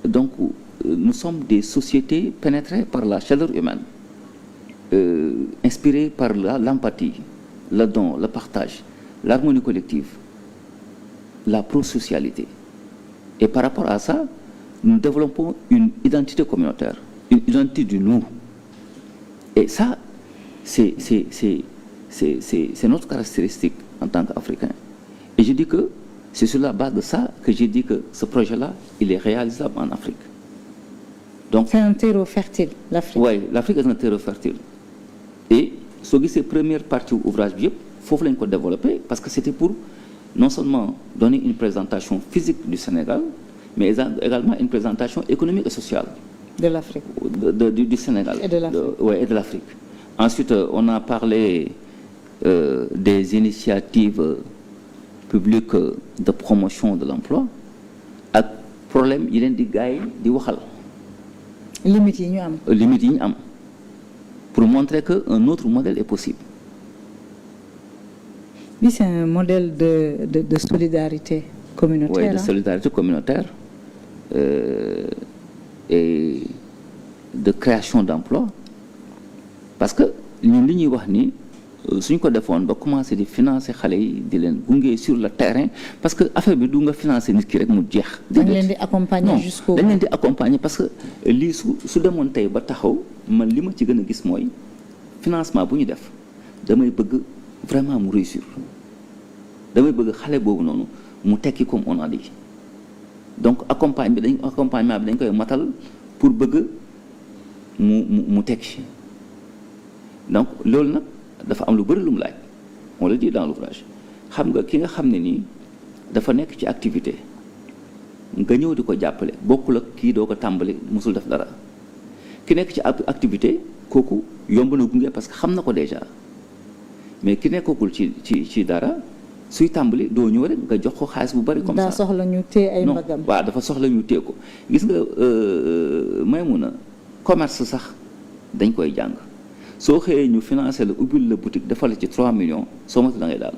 donc nous sommes des sociétés pénétrées par la chaleur humaine, inspirées par l'empathie, le don, le partage, l'harmonie collective, la prosocialité. Et par rapport à ça, nous développons une identité communautaire, une identité du nous. Et ça, c'est notre caractéristique en tant qu'Africains. Et je dis que c'est sur la base de ça que j'ai dit que ce projet-là, il est réalisable en Afrique. Donc, c'est un terreau fertile, l'Afrique. Oui, l'Afrique est un terreau fertile. Et ces premières parties ouvrage, il faut le développer parce que c'était pour non seulement donner une présentation physique du Sénégal, mais également une présentation économique et sociale. De l'Afrique. Du Sénégal. Et de l'Afrique. Et de l'Afrique. Ensuite, on a parlé des initiatives publiques de promotion de l'emploi. Le problème, il y a des gars qui ont limite pour montrer qu'un autre modèle est possible. Oui, c'est un modèle de solidarité communautaire. Oui, de solidarité communautaire et de création d'emplois. Parce que nous, si nous avons commencé à financer les sur le terrain, parce que l'affaire de financer les gens, nous les accompagner jusqu'au bout. Nous les accompagner parce que si nous avons fait le financement, vraiment réussir. Nous voulons comme on a dit. Donc, accompagnement pour mu tekki donc loolu nag dafa am lu bëri lu mu laaj on le dit dans l'ouvrage xam nga ki nga xam ne nii dafa nekk ci activité nga ñëw di ko jàppale bokkul ak kii doo ko tàmbali musul def dara ki nekk ci activité kooku yomb na gunge parce que xam na ko déjà mais ki nekkagul ci dara suy tàmbali doo ñëw rek nga jox ko xaalis bu bari comme ça. daa soxla ñu téye ay mbagam. waaw dafa soxla ñu téye ko gis nga Maïmouna commerce sax dañ koy jàng soo xëyee ñu financé la ubbil la boutique defal ci 3 millions soo matu da ngay daal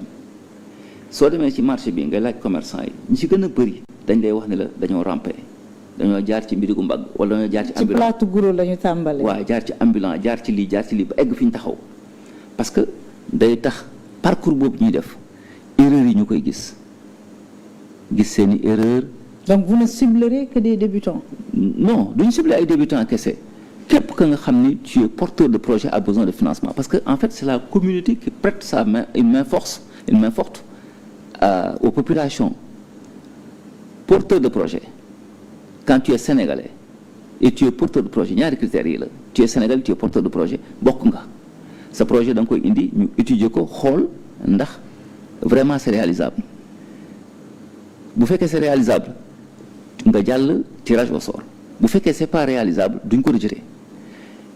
soo demee ci marché bi ngay laaj commerçant yi ñi ci gën a bëri dañ lay wax ne la dañoo rampé dañoo jaar ci mbirigu mbagg wala dañoo jaar ci ambulant ci plateau guro la ñu tàmbalee. waaw jaar ci ambulant jaar ci lii ba egg fi ñu taxaw parce que day tax parcours boobu ñuy def erreur yi ñu koy gis seeni erreur. Donc vous ne ciblerez que des débutants? Non, duñu cibler ay débutants kese képp ka nga xam ni tu es porteur de projet a besoin de financement parce que en fait c'est la communauté qui prête une main forte aux populations porteurs de projet. Quand tu es sénégalais et tu es porteur de projet ñaari critères yi la tu es sénégalais tu es porteur de projet bokk nga sa projet da nga koy indi ñu étudier ko xool ndax vraiment c'est réalisable bu fekkee c'est réalisable nga jàll tirage au sort bu fekkee c'est pas réalisable duñ ko rejeter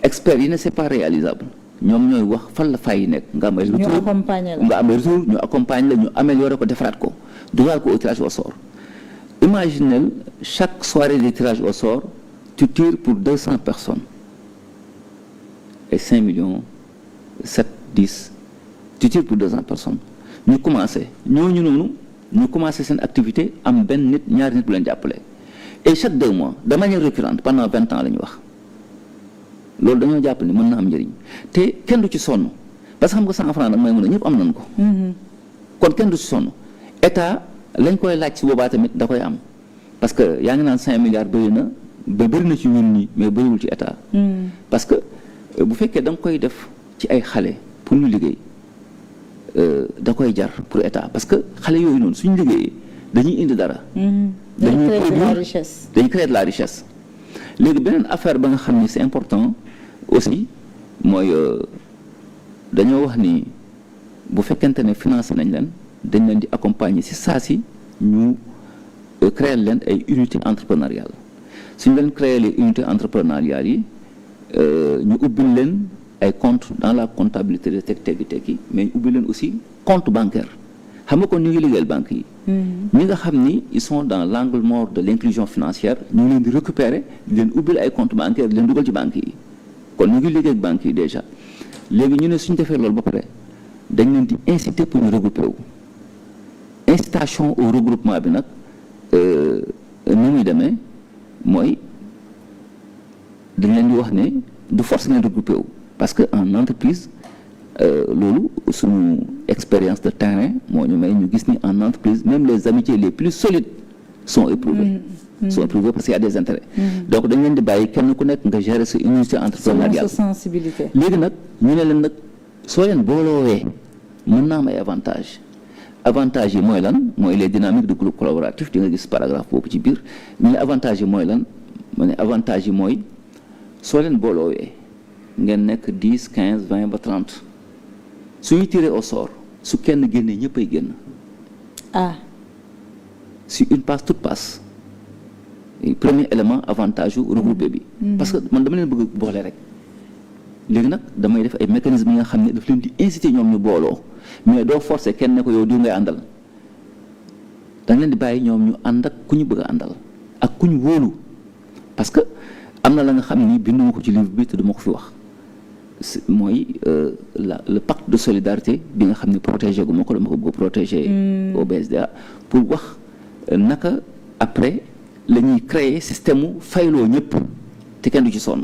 experts yi ne c'est pas réalisable ñoom ñooy wax fan la fay yi nekk nga am ay retour ñu accompagne la ñu améliorer ko defaraat ko dugal ko au tirage au sort. Imaginez chaque soirée de tirage au sort tu tires pour 200 personnes et 5 millions 7 10 tu tires pour 200 personnes ñu commencé ñooñu noonu ñu commencé seen activité am benn nit ñaari nit bu leen jàppale et chaque 2 mois de manière récurrente pendant 20 ans la ñu wax loolu dañoo jàpp ni mën na am njëriñ te kenn du ci sonn parce que xam nga 100 francs nag may mën a ñëpp am nañ ko kon kenn du ci sonn état lañ koy laaj ci boobaa tamit da koy am parce que yaa ngi naan 5 milliards bëri na ba bëri na ci ñun nii mais bëriwul ci état parce que bu fekkee da nga koy def ci ay xale pour ñu liggéey da koy jar pour état parce que xale yooyu noonu suñu liggéeyee dañuy indi dara dañuy créer de la richesse léegi beneen affaire ba nga xam ni c'est important aussi mooy dañoo wax ni bu fekkente ne financé nañ leen dañ leen di accompagner ci saa si ñu créer leen ay unités entrepreneuriales suñu leen créer les unités entrepreneuriales yi ñu ubbil leen ay compte dans la comptabilité de tekki mais ñu ubbil leen aussi compte bancaire xam nga kon ñu ngi liggéeyal banques yi ñi nga xam ni ils sont dans l'angle mort de l'inclusion financière ñu ngi leen di récupérer di leen ubbil ay compte bancaire di leen dugal ci banques yi kon ñu ngi liggéey ak banques yi déjà léegi ñu ne suñu defee loolu ba pare dañ leen di inciter pour ñu regrouper wu incitation au regroupement bi nag ni muy demee mooy dañ leen di wax ne du force ngeen regroupé wu parce que en entreprise loolu suñu expérience de terrain moo ñu may ñu gis ni en entreprise même les amitiés les plus solides sont éprouvées. sont éprouvées parce qu'il y a des intérêts. Donc dañ leen di bàyyi kenn ku nekk nga gérer sa unité entrepreneuriale. Selon sa sensibilité. léegi nag ñu ne leen nag soo leen booloowee mën naa am ay avantages avantages yi mooy lan mooy les dynamiques de groupe collaboratif di nga gis paragraphe boobu ci biir ñu ne avantages yi mooy lan mu ne avantages yi mooy soo leen booloowee ngeen nekk 10 15 20 ba 30 suñuy tiré au sort su kenn génnee ñëppay génn. Si une passe toute passe premier élément avantage yu regroupé bi. parce que man dama leen bëgg boole rek léegi nag damay def ay mécanismes yi nga xam ne daf leen di inciter ñoom ñu booloo mais doo forcer kenn ne ko yow diw ngay àndal da nga leen di bàyyi ñoom ñu ànd ak ku ñu bëgg a àndal ak ku ñu wóolu parce que am na la nga xam ni binduma ko ci livre bi te duma ko fi wax mooy le pacte de solidarité bi nga xam ne protégé gu ma ko dama ko bëgg protéger au BSDA pour wax naka après la ñuy créer système mu fayloo ñëpp te kenn du ci sonn.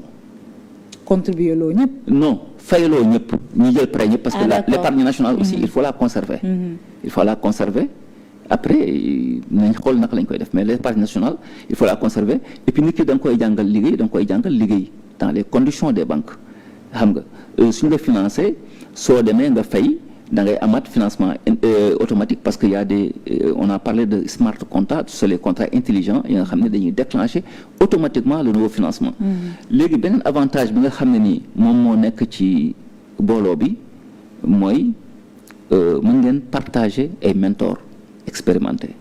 contribuer loo ñëpp. non fayloo ñëpp ñu jël prêt ñëpp parce que l'épargne nationale aussi il faut la conserver. il faut la conserver après nañ xool naka lañ koy def mais l'épargne nationale il faut la conserver et puis nit ki da nga koy jàngal liggéey dans les conditions des banques xam nga suñu la financé soo demee nga fay da ngay amaat financement automatique parce que y a des on a parlé de smart contracts c'est les contrats intelligents yi nga xam ne dañuy déclencher automatiquement le nouveau financement. léegi beneen avantage bi nga xam ne nii moom moo nekk ci booloo bi mooy mën ngeen partager ay mentors expérimentés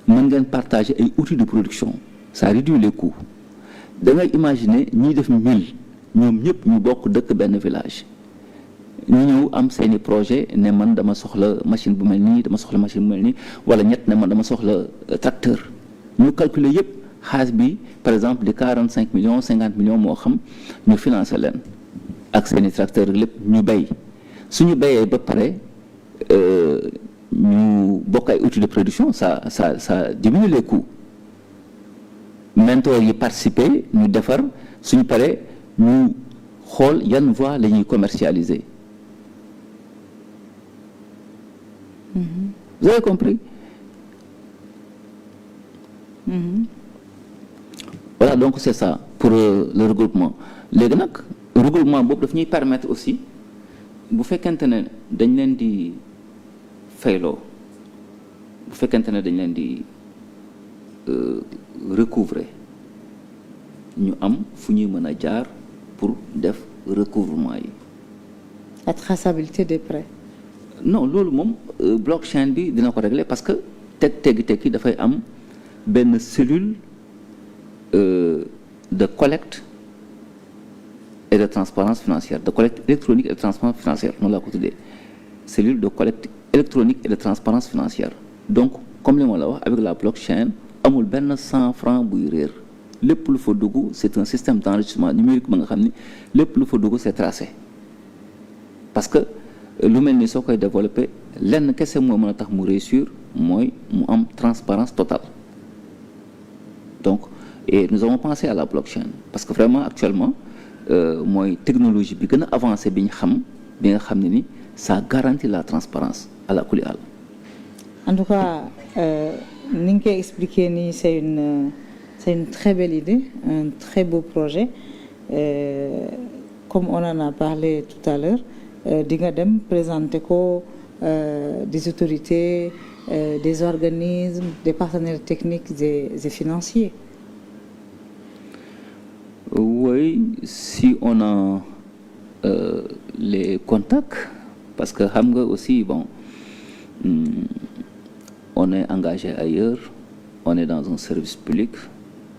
mën ngeen partager ay outils de production ça réduit les coûts da ngay imaginer ñiy def 1000 ñoom ñëpp ñu bokk dëkk benn village. ñu ñëw am seeni projet ne man dama soxla machine bu mel nii wala ñett ne man dama soxla tracteur ñu calculer yëpp xaalis bi par exemple di 45 millions 50 millions moo xam ñu financer leen ak seeni tracteur lépp ñu bay suñu bayee ba pare ñu bokk ay outils de production ça diminue les coûts mentors yi participer ñu defar suñu paree ñu xool yan voie la ñuy commercialiser. Vous avez compris? Voilà, donc c'est ça pour le regroupement. léegi nag regroupement boobu daf ñuy permettre aussi bu fekkente ne dañ leen di fayloo bu fekkente ne dañ leen di recouvrer ñu am fu ñuy mën a jaar pour def recouvrement yi. La traçabilité des prêts. non loolu moom blockchain bi dina ko régler parce que teggi dafay am benn cellule de collecte et de transparence financière de collecte électronique et de transparence financière noonu laa ko tuddee cellule de collecte électronique et de transparence financière donc comme li ma la wax avec la blockchain amul benn 100 francs buy réer lépp lu fa dugg c'est un système d'enregistrement numérique ba nga xam ni lépp lu fa dugg c'est tracé parce que lu mel ni soo koy développer lenn kese moo mën a tax mu réussir mooy mu am transparence totale donc et nous avons pensé à la blockchain parce que vraiment actuellement mooy technologie bi gën a avancée bi nga xam ne ni ça garantit la transparence à la kulli àll. En tout cas ni nga koy expliquer nii c'est une très belle idée un très beau projet comme on en a parlé tout à l'heure di nga dem présenter ko des autorités des organismes des partenaires techniques et financiers. Oui, si on a les contacts parce que xam nga aussi bon on est engagé ailleurs on est dans un service public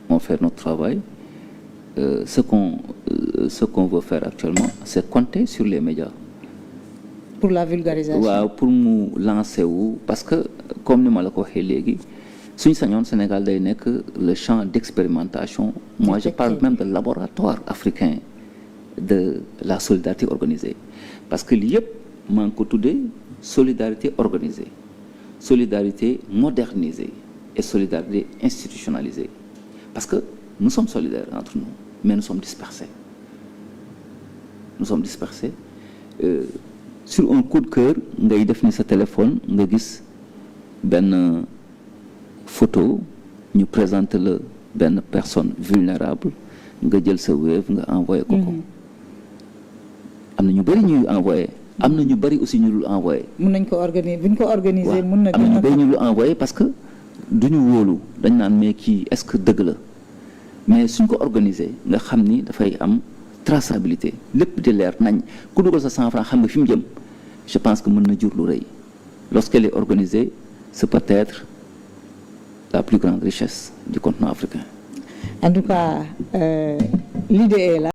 on fait notre travail ce qu'on veut faire actuellement c'est compter sur les médias. Pour la vulgarisation. waaw pour mu lancer wu parce que comme ni ma la ko waxee léegi suñu sañoon Sénégal day nekk le champ d'expérimentation. Moi je parle même de laboratoire africain de la solidarité organisée parce que lii yëpp maa ngi ko tuddee solidarité organisée solidarité modernisée et solidarité institutionnalisée parce que nous sommes solidaires entre nous mais nous sommes dispersés sur un coup de cœur ngay def ni sa téléphone nga gis benn photo ñu présenter la benn personne vulnérable nga jël sa Wave nga envoyé ko ko am na ñu bëri ñuy envoyé am na ñu bëri aussi ñu dul envoyé. mun nañ ko organiser bu ñu ko organiser. mun na am na ñu bëri ñu dul envoyé parce que du ñu wóolu dañ naan mais kii est-ce que dëgg la mais suñ ko organiser nga xam ni dafay am traçabilité lépp di leer nañ ku dugal sa 100 francs xam nga fi mu jëm je pense que mën na jur lu rëy lorsqu'elle est organisée c'est peut-être la plus grande richesse du continent africain. En tout cas, l'idée est là.